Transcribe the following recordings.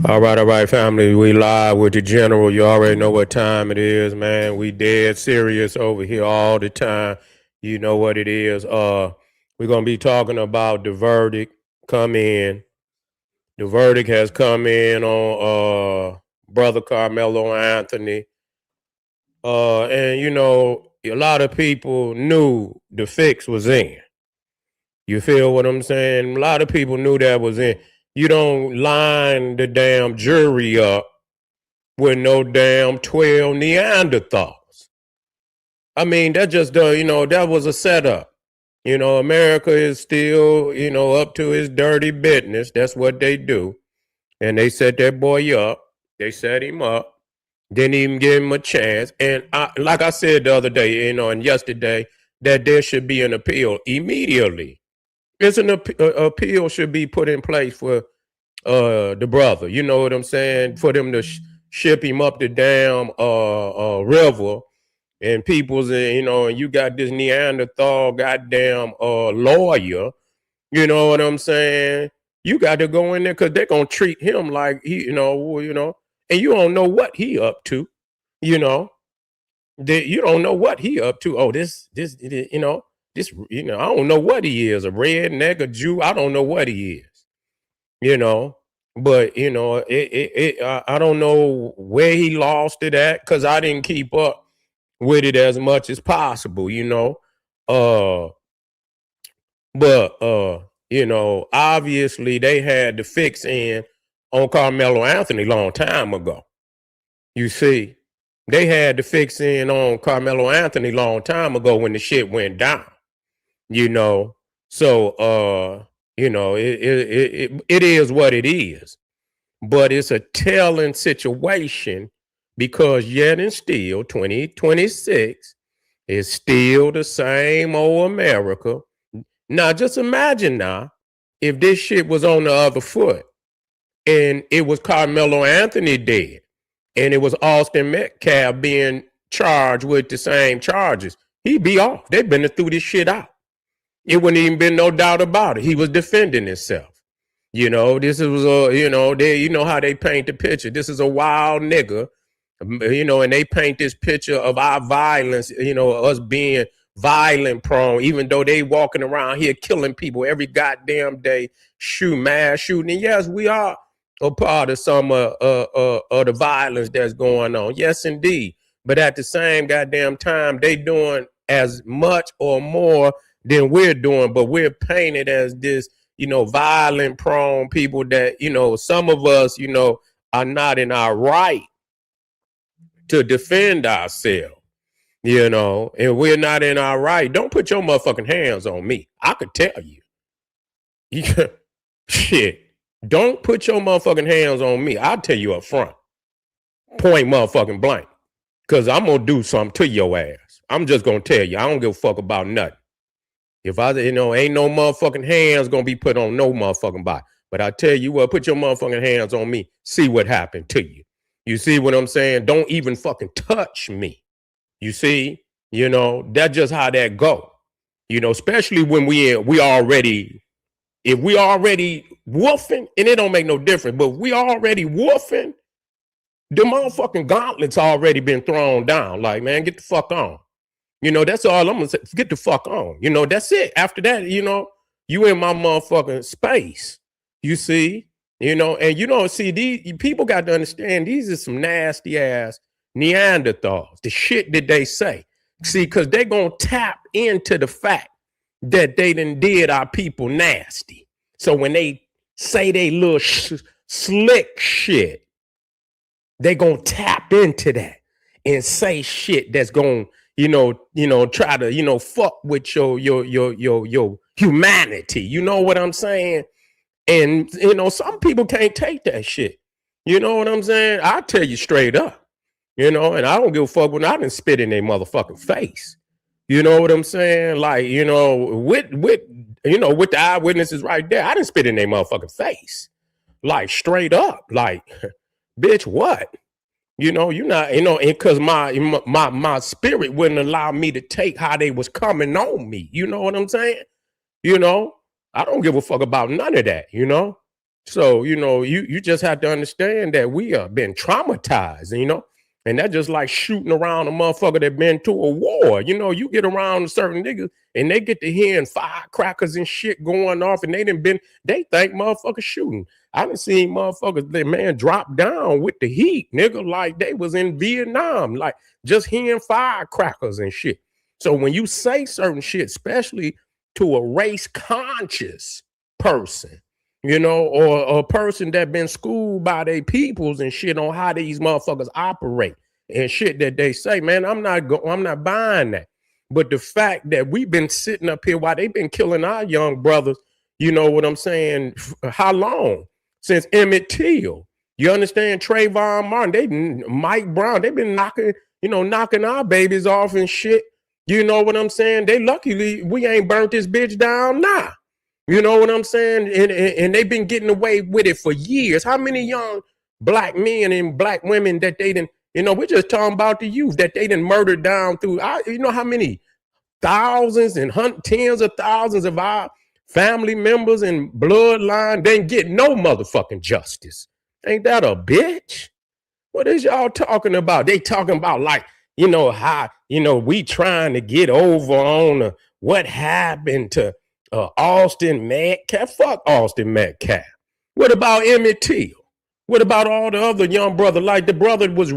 All right, family. We live with the general. You already know what time it is, man. We dead serious over here all the time. You know what it is. We're gonna be talking about the verdict come in. The verdict has come in on brother Carmelo Anthony. And a lot of people knew the fix was in. You feel what I'm saying? A lot of people knew that was in. You don't line the damn jury up with no damn 12 Neanderthals. I mean, that just, that was a setup. America is still, up to his dirty business. That's what they do. And they set that boy up. They set him up. Didn't even give him a chance. And like I said the other day, and yesterday, that there should be an appeal immediately. It's an appeal should be put in place for the brother. You know what I'm saying? For them to ship him up the damn river, and people's and you got this Neanderthal goddamn lawyer. You know what I'm saying? You got to go in there because they're gonna treat him like and you don't know what he up to. You know, you don't know what he up to. Oh, this, I don't know what he is. A redneck, a Jew. I don't know what he is. You know, but I don't know where he lost it at because I didn't keep up with it as much as possible. Uh, but obviously they had the fix in on Carmelo Anthony long time ago. You see, they had the fix in on Carmelo Anthony long time ago when the shit went down. You know, so it is what it is. But it's a telling situation because yet and still 2026 is still the same old America. Now just imagine now if this shit was on the other foot and it was Carmelo Anthony dead and it was Austin Metcalf being charged with the same charges, he'd be off. They've been through this shit out. It wouldn't even been no doubt about it. He was defending himself. This was how they paint the picture. This is a wild nigga, and they paint this picture of our violence, us being violent prone, even though they walking around here killing people every goddamn day, mass shooting. And yes, we are a part of some of the violence that's going on. Yes, indeed. But at the same goddamn time, they doing as much or more than we're doing, but we're painted as this violent prone people that, some of us, are not in our right to defend ourselves, and we're not in our right. Don't put your motherfucking hands on me. I could tell you. Shit. Don't put your motherfucking hands on me. I'll tell you up front. Point motherfucking blank. Cause I'm gonna do something to your ass. I'm just gonna tell you. I don't give a fuck about nothing. If ain't no motherfucking hands gonna be put on no motherfucking body. But I tell you what, put your motherfucking hands on me. See what happened to you. You see what I'm saying? Don't even fucking touch me. You see? That's just how that go. Especially when we already, if we already woofing, and it don't make no difference, but we already woofing, the motherfucking gauntlet's already been thrown down. Like, man, get the fuck on. That's all I'm gonna say. Get the fuck on. That's it. After that, you in my motherfucking space. You see, see, these people got to understand these are some nasty ass Neanderthals. The shit that they say. See, because they gonna tap into the fact that they done did our people nasty. So when they say they little slick shit, they gonna tap into that and say shit that's gonna try to fuck with your humanity. You know what I'm saying? And some people can't take that shit. You know what I'm saying? I'll tell you straight up. And I don't give a fuck when I done spit in their motherfucking face. You know what I'm saying? Like, with the eyewitnesses right there, I didn't spit in their motherfucking face. Like straight up. Like, bitch, what? You're not, because my spirit wouldn't allow me to take how they was coming on me. You know what I'm saying? I don't give a fuck about none of that, So, you just have to understand that we are been traumatized, and that's just like shooting around a motherfucker that been to a war. You get around certain niggas and they get to hearing firecrackers and shit going off, and they think motherfuckers shooting. I done seen motherfuckers, that man drop down with the heat, nigga, like they was in Vietnam, like just hearing firecrackers and shit. So when you say certain shit, especially to a race conscious person, or a person that been schooled by their peoples and shit on how these motherfuckers operate and shit that they say, man, I'm not buying that. But the fact that we've been sitting up here while they've been killing our young brothers, you know what I'm saying? How long? Since Emmett Till. You understand? Trayvon Martin, Mike Brown, they've been knocking our babies off and shit. You know what I'm saying? They luckily we ain't burnt this bitch down now. You know what I'm saying? And they've been getting away with it for years. How many young black men and black women that they didn't, we're just talking about the youth that they didn't murder down through. How many thousands and tens of thousands of our family members and bloodline didn't get no motherfucking justice. Ain't that a bitch? What is y'all talking about? They talking about like, how, we trying to get over on what happened to Austin Metcalf. Fuck Austin Metcalf. What about Emmett Till? What about all the other young brother? Like the brother was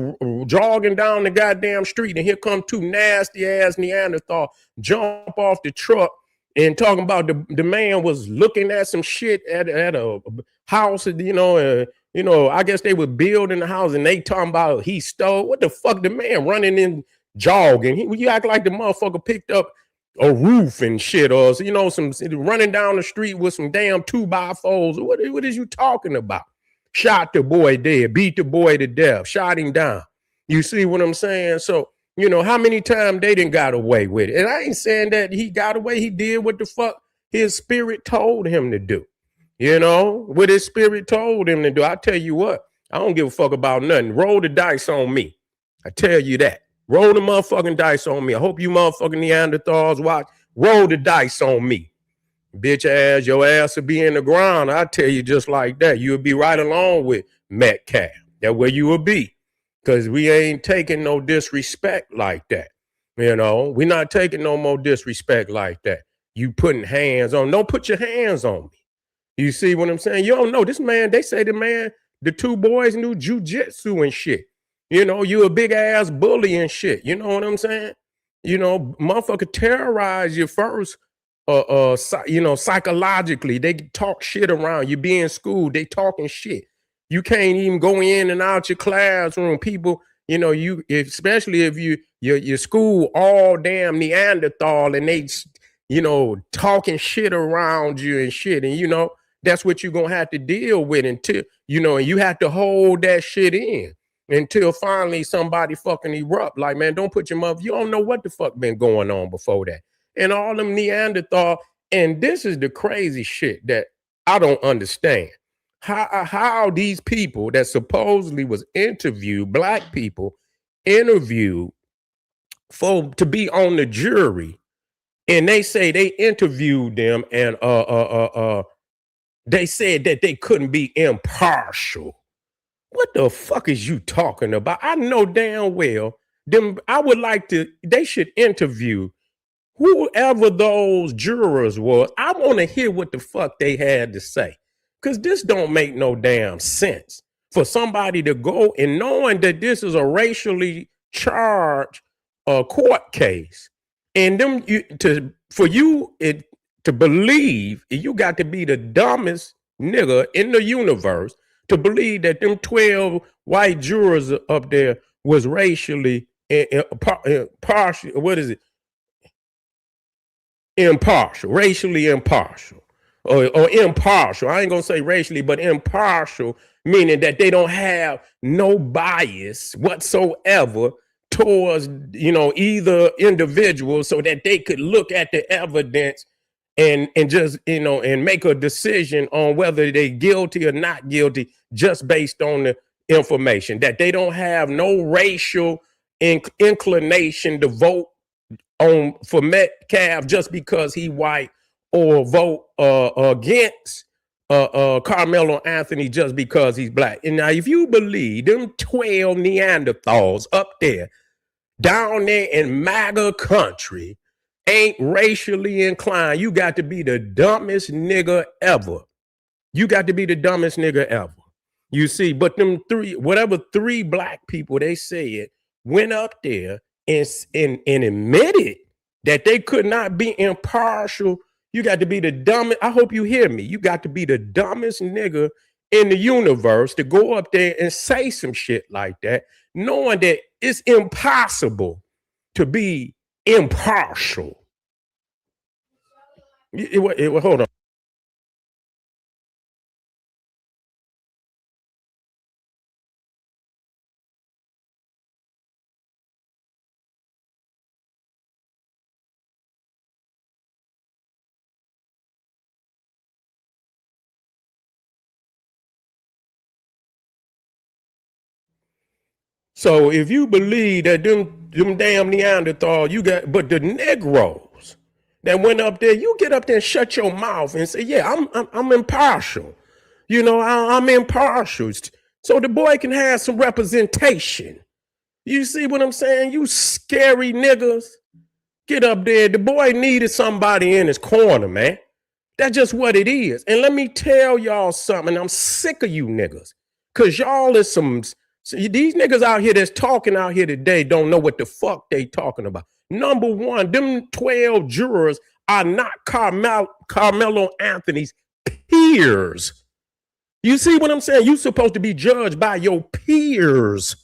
jogging down the goddamn street and here come two nasty ass Neanderthal jump off the truck and talking about the man was looking at some shit at a house, I guess they were building the house and they talking about he stole. What the fuck? The man running in jogging. You act like the motherfucker picked up a roof and shit, or some running down the street with some damn 2x4s. What is you talking about? Shot the boy dead, beat the boy to death, shot him down. You see what I'm saying? So, how many times they didn't got away with it? And I ain't saying that he got away. He did what the fuck his spirit told him to do. What his spirit told him to do. I tell you what, I don't give a fuck about nothing. Roll the dice on me. I tell you that. Roll the motherfucking dice on me. I hope you motherfucking Neanderthals watch. Roll the dice on me. Bitch ass, your ass will be in the ground. I tell you just like that. You'll be right along with Metcalf. That's where you will be. Because we ain't taking no disrespect like that. We're not taking no more disrespect like that. You putting hands on. Don't put your hands on me. You see what I'm saying? You don't know. This man, they say the two boys knew jujitsu and shit. You a big ass bully and shit. You know what I'm saying? Motherfucker terrorize you first. Psychologically, they talk shit around you. Be in school, they talking shit. You can't even go in and out your classroom. People, especially if your school all damn Neanderthal and they, talking shit around you and shit. And that's what you're gonna have to deal with until, and you have to hold that shit in until finally somebody fucking erupt. Like, man, don't put your mother, you don't know what the fuck been going on before that. And all them Neanderthal, and this is the crazy shit that I don't understand. How these people that supposedly was interviewed, black people interviewed to be on the jury, and they say they interviewed them and they said that they couldn't be impartial. What the fuck is you talking about? I know damn well they should interview whoever those jurors was. I want to hear what the fuck they had to say. Because this don't make no damn sense for somebody to go and knowing that this is a racially charged court case. And for you to believe, you got to be the dumbest nigga in the universe to believe that them 12 white jurors up there was racially partial. What is it? Impartial, racially impartial, or impartial. I ain't gonna say racially, but impartial, meaning that they don't have no bias whatsoever towards, either individual, so that they could look at the evidence and just, and make a decision on whether they're guilty or not guilty just based on the information. That they don't have no racial inclination to vote for Metcalf just because he white, or vote against Carmelo Anthony just because he's black. And now, if you believe them 12 Neanderthals up there, down there in MAGA country, ain't racially inclined, you got to be the dumbest nigga ever. You got to be the dumbest nigga ever. You see, but them three black people they said went up there and admitted that they could not be impartial. You got to be the dumbest. I hope you hear me. You got to be the dumbest nigga in the universe to go up there and say some shit like that, knowing that it's impossible to be impartial. Hold on. So if you believe that them damn Neanderthal, you got, but the Negroes that went up there, you get up there and shut your mouth and say, yeah, I'm impartial. You know, I'm impartial. So the boy can have some representation. You see what I'm saying? You scary niggas. Get up there. The boy needed somebody in his corner, man. That's just what it is. And let me tell y'all something. I'm sick of you niggas. Cause y'all is these niggas out here that's talking out here today don't know what the fuck they talking about. Number one, them 12 jurors are not Carmelo Anthony's peers. You see what I'm saying? You supposed to be judged by your peers.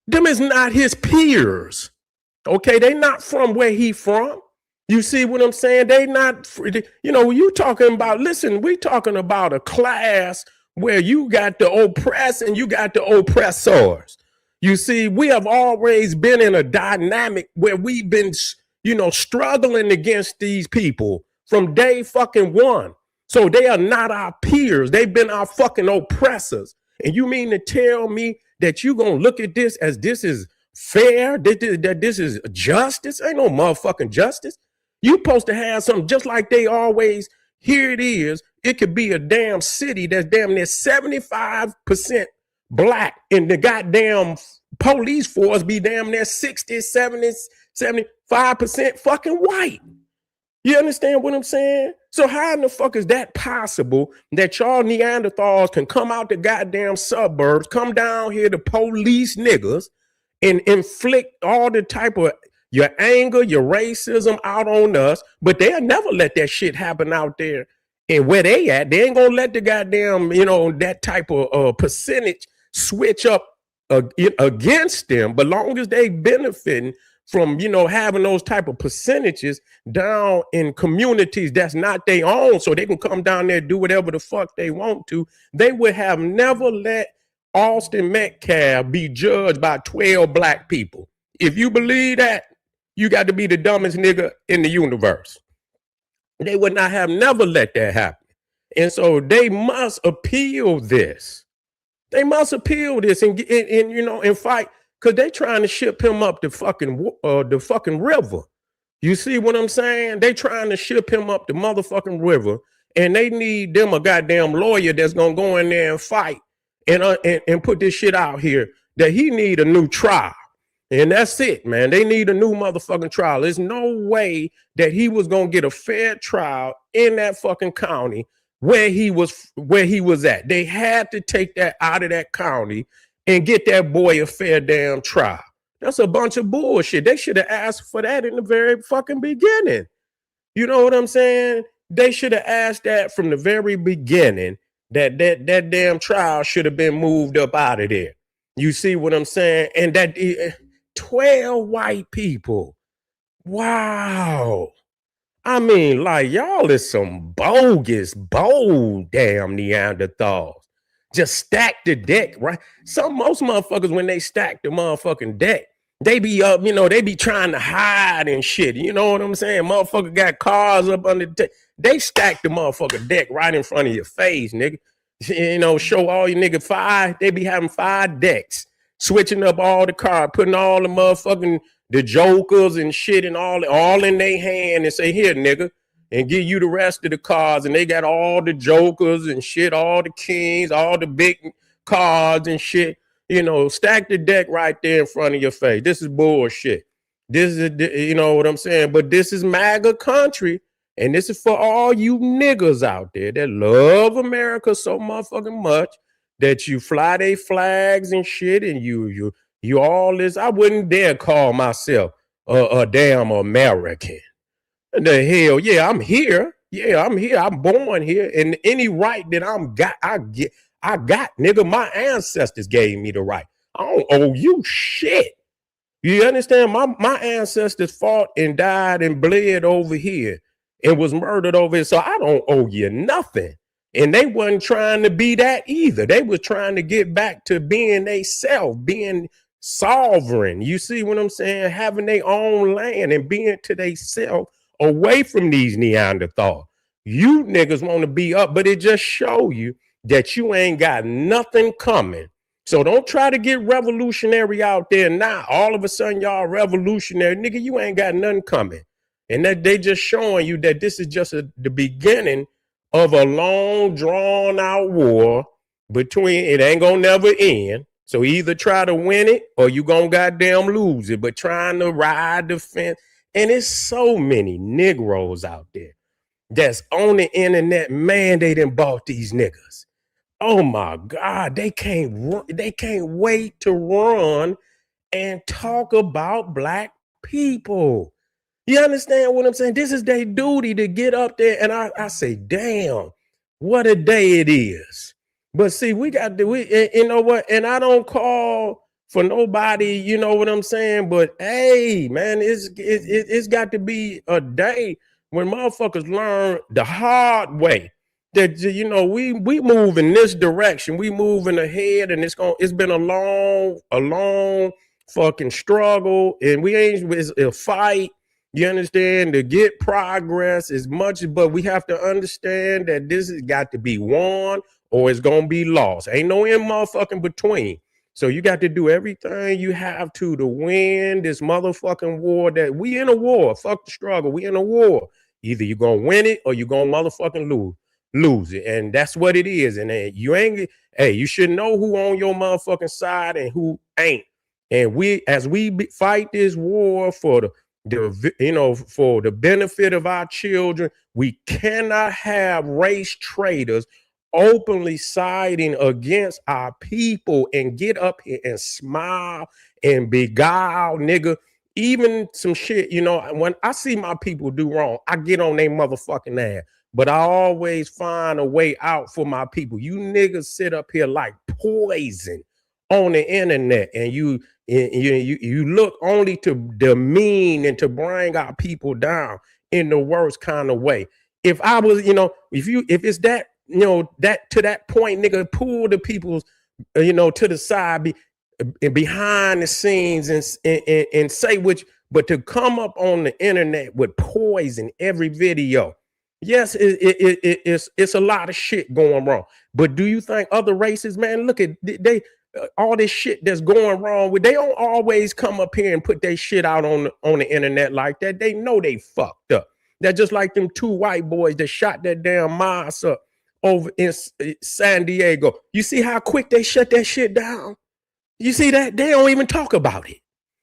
Them is not his peers. Okay, they not from where he from. You see what I'm saying? They not, you know, you talking about, listen, we talking about a class where you got the oppressed and you got the oppressors. You see, we have always been in a dynamic where we've been, you know, struggling against these people from day fucking one. So they are not our peers. They've been our fucking oppressors. And you mean to tell me that you gonna look at this as this is fair, that this is justice? Ain't no motherfucking justice. You supposed to have something just like they always, here it is. It could be a damn city that's damn near 75% black and the goddamn police force be damn near 60, 70, 75% fucking white. You understand what I'm saying? So how in the fuck is that possible that y'all Neanderthals can come out the goddamn suburbs, come down here to police niggas and inflict all the type of your anger, your racism out on us, but they'll never let that shit happen out there. And where they at, they ain't gonna let the goddamn, you know, that type of percentage switch up against them. But long as they benefiting from, you know, having those type of percentages down in communities that's not their own, so they can come down there and do whatever the fuck they want to, they would have never let Austin Metcalf be judged by 12 black people. If you believe that, you got to be the dumbest nigga in the universe. They would not have never let that happen. And so they must appeal this. They must appeal this and you know, and fight, because they trying to ship him up the fucking river. You see what I'm saying? They trying to ship him up the motherfucking river, and they need them a goddamn lawyer that's gonna go in there and fight and put this shit out here that he need a new trial. And that's it, man. They need a new motherfucking trial. There's no way that he was gonna get a fair trial in that fucking county where he was at. They had to take that out of that county and get that boy a fair damn trial. That's a bunch of bullshit. They should have asked for that in the very fucking beginning. You know what I'm saying? They should have asked that from the very beginning, that damn trial should have been moved up out of there. You see what I'm saying? And that 12 white people. Wow. I mean, like, y'all is some bogus, bold damn Neanderthals. Just stack the deck, right? Most motherfuckers, when they stack the motherfucking deck, they be up, you know, they be trying to hide and shit. You know what I'm saying? Motherfucker got cars up under the deck. They stack the motherfucker deck right in front of your face, nigga. You know, show all your nigga 5. They be having 5 decks, switching up all the cars, putting all the motherfucking the jokers and shit and all in their hand and say, here, nigga, and give you the rest of the cards. And they got all the jokers and shit, all the kings, all the big cards and shit. Stack the deck right there in front of your face. This is bullshit. This is, you know what I'm saying? But this is MAGA country. And this is for all you niggas out there that love America so motherfucking much that you fly they flags and shit, and you all this. I wouldn't dare call myself a damn American. The hell, yeah, I'm here. Yeah, I'm here. I'm born here, and any right that I got, nigga. My ancestors gave me the right. I don't owe you shit. You understand? My ancestors fought and died and bled over here and was murdered over here, so I don't owe you nothing. And they wasn't trying to be that either. They was trying to get back to being they self, being sovereign. You see what I'm saying? Having their own land and being to they self away from these Neanderthals. You niggas want to be up, but it just show you that you ain't got nothing coming. So don't try to get revolutionary out there now. All of a sudden, y'all revolutionary. Nigga, you ain't got nothing coming. And that they just showing you that this is just the beginning of a long, drawn-out war between, it ain't gonna never end. So either try to win it or you gonna goddamn lose it. But trying to ride the fence. And it's so many Negroes out there that's on the internet. Man, they done bought these niggas. Oh my God, they can't wait to run and talk about black people. You understand what I'm saying? This is their duty to get up there. And I say, damn, what a day it is. But see, you know what? And I don't call for nobody, you know what I'm saying? But hey, man, it's got to be a day when motherfuckers learn the hard way that, we move in this direction. We moving ahead, and it's been a long fucking struggle, and it's a fight. You understand? To get progress as much, but we have to understand that this has got to be won or it's gonna be lost. Ain't no in motherfucking between. So you got to do everything you have to win this motherfucking war. That we in a war. Fuck the struggle. We in a war. Either you're gonna win it or you're gonna motherfucking lose it. And that's what it is. And you should know who on your motherfucking side and who ain't. And as we fight this war for the benefit of our children, we cannot have race traitors openly siding against our people and get up here and smile and beguile, nigga. Even some shit, when I see my people do wrong, I get on their motherfucking ass. But I always find a way out for my people. You niggas sit up here like poison on the internet, and you look only to demean and to bring our people down in the worst kind of way. If I was, if it's that, that to that point, nigga, pull the people's, to the side, behind the scenes and say but to come up on the internet with poison every video. Yes, it's a lot of shit going wrong. But do you think other races, man, look at all this shit that's going wrong with, they don't always come up here and put their shit out on the internet like that. They know they fucked up. They're just like them two white boys that shot that damn mosque up over in San Diego. You see how quick they shut that shit down? You see that? They don't even talk about it.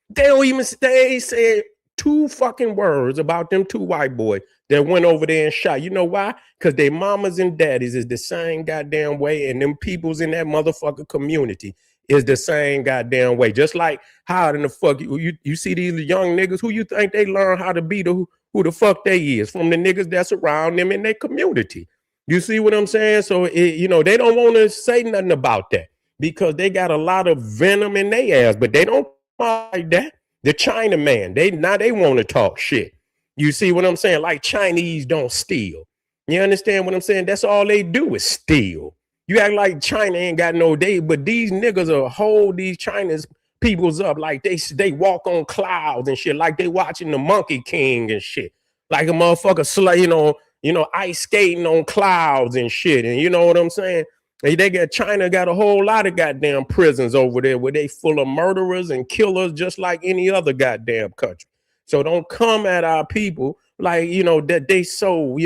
They ain't said two fucking words about them two white boys that went over there and shot. You know why? Because their mamas and daddies is the same goddamn way, and them peoples in that motherfucking community is the same goddamn way. Just like how in the fuck you see these young niggas, who you think they learn how to be who the fuck they is? From the niggas that's around them in their community. You see what I'm saying? So they don't want to say nothing about that because they got a lot of venom in their ass, but they don't like that. The China man, they want to talk shit. You see what I'm saying? Like Chinese don't steal. You understand what I'm saying? That's all they do is steal. You act like China ain't got no day, but these niggas will hold these Chinese peoples up like they walk on clouds and shit, like they watching the Monkey King and shit, like a motherfucker, ice skating on clouds and shit. And you know what I'm saying? China got a whole lot of goddamn prisons over there where they full of murderers and killers, just like any other goddamn country. So don't come at our people like, that they so,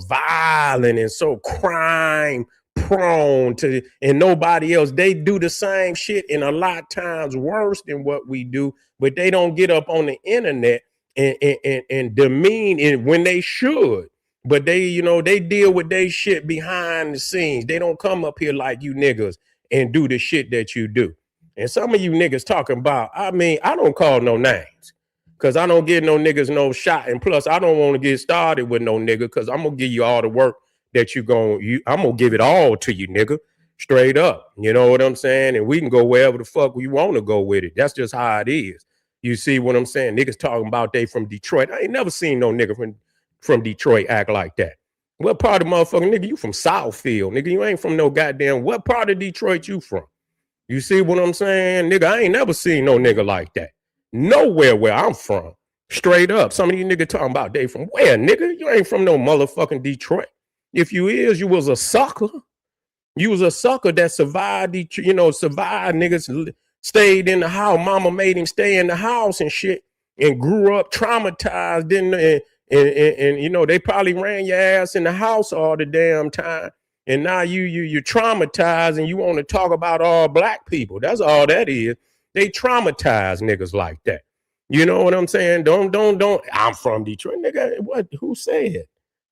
violent and so crime prone to, and nobody else. They do the same shit and a lot times worse than what we do, but they don't get up on the internet and demean it when they should. But they deal with their shit behind the scenes. They don't come up here like you niggas and do the shit that you do. And some of you niggas talking about, I don't call no names because I don't give no niggas no shot. And plus, I don't want to get started with no nigga because I'm going to give you all the work that I'm going to give it all to you, nigga. Straight up. You know what I'm saying? And we can go wherever the fuck we want to go with it. That's just how it is. You see what I'm saying? Niggas talking about they from Detroit. I ain't never seen no nigga from Detroit act like that. What part of motherfucking nigga? You from Southfield, nigga. You ain't from no goddamn, what part of Detroit you from? You see what I'm saying? Nigga, I ain't never seen no nigga like that. Nowhere where I'm from. Straight up. Some of you niggas talking about they from where, nigga? You ain't from no motherfucking Detroit. If you is, you was a sucker. You was a sucker that survived, survived, niggas stayed in the house. Mama made him stay in the house and shit and grew up traumatized. And they probably ran your ass in the house all the damn time. And now you're traumatized and you want to talk about all black people. That's all that is. They traumatize niggas like that. You know what I'm saying? Don't. I'm from Detroit, nigga. What? Who said?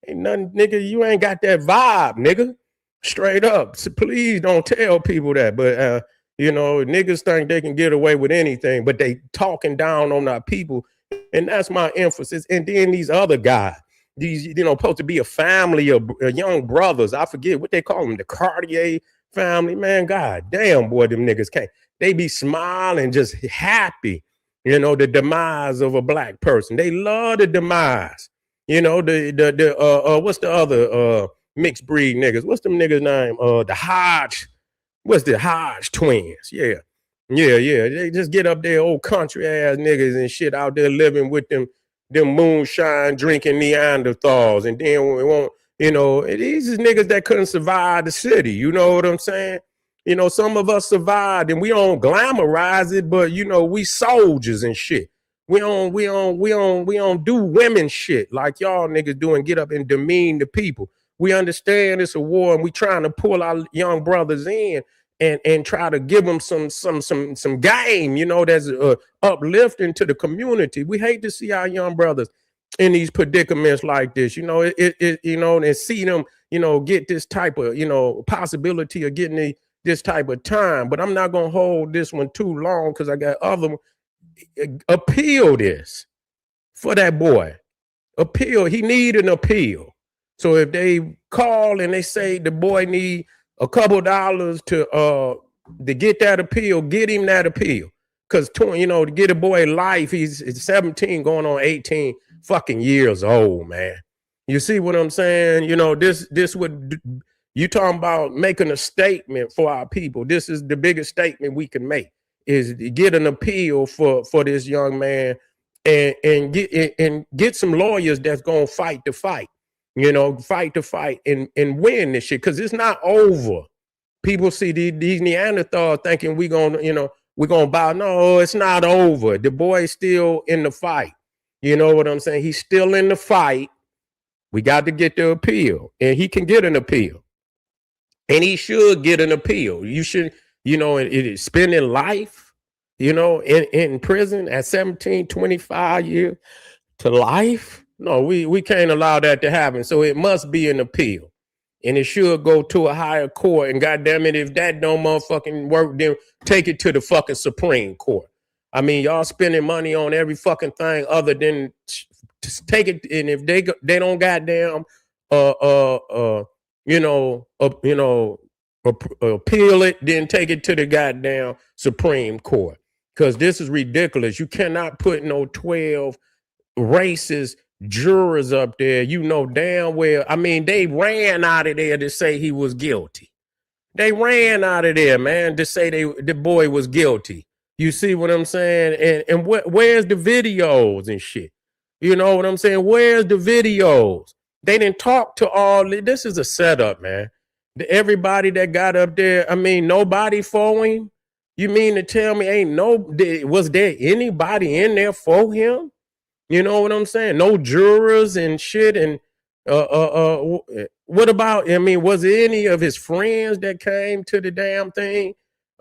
Ain't nothing, nigga. You ain't got that vibe, nigga. Straight up. So please don't tell people that. But niggas think they can get away with anything, but they talking down on our people. And that's my emphasis. And then these other guys, these, supposed to be a family of young brothers. I forget what they call them, the Cartier family. Man, god damn, boy, them niggas can't. They be smiling, just happy, the demise of a black person. They love the demise. What's the other mixed breed niggas? What's them niggas' name? The Hodge. What's the Hodge twins? Yeah. They just get up there, old country ass niggas and shit out there living with them moonshine drinking Neanderthals. And then we want, these is niggas that couldn't survive the city. You know what I'm saying? Some of us survived and we don't glamorize it, but we soldiers and shit. We don't do women shit like y'all niggas do and get up and demean the people. We understand it's a war and we trying to pull our young brothers in and try to give them some game, that's uplifting to the community. We hate to see our young brothers in these predicaments like this, and see them, get this type of, possibility of getting this type of time. But I'm not going to hold this one too long because I got other appeal this for that boy. Appeal. He need an appeal. So if they call and they say the boy need a couple dollars to get that appeal, get him that appeal. Because, to get a boy life, he's 17 going on 18 fucking years old, man. You see what I'm saying? This would, you talking about making a statement for our people. This is the biggest statement we can make, is get an appeal for this young man and get some lawyers that's going to fight the fight. Fight to fight and win this shit, because it's not over. People see these Neanderthals thinking we're gonna buy. No, it's not over. The boy's still in the fight. You know what I'm saying? He's still in the fight. We got to get the appeal, and he can get an appeal, and he should get an appeal. You should, spending life, in prison at 17, 25 years to life. No, we can't allow that to happen. So it must be an appeal. And it should go to a higher court. And goddamn it, if that don't motherfucking work, then take it to the fucking Supreme Court. I mean, y'all spending money on every fucking thing other than take it. And if they don't goddamn appeal it, then take it to the goddamn Supreme Court. Because this is ridiculous. You cannot put no 12 racist jurors up there, damn well. I mean, they ran out of there to say he was guilty. They ran out of there, man, to say the boy was guilty. You see what I'm saying? And where's the videos and shit? You know what I'm saying? Where's the videos? They didn't talk to all. This is a setup, man. Everybody that got up there, I mean, nobody for him. You mean to tell me was there anybody in there for him? You know what I'm saying? No jurors and shit. And what about? I mean, was there any of his friends that came to the damn thing,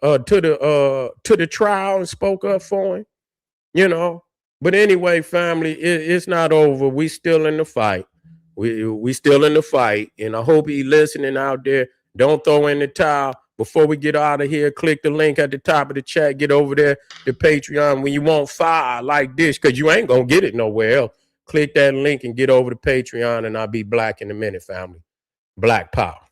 to the trial and spoke up for him? You know. But anyway, family, it's not over. We still in the fight. We still in the fight, and I hope he listening out there. Don't throw in the towel. Before we get out of here, click the link at the top of the chat. Get over there to Patreon when you want fire like this, because you ain't gonna get it nowhere else. Click that link and get over to Patreon, and I'll be black in a minute, family. Black power.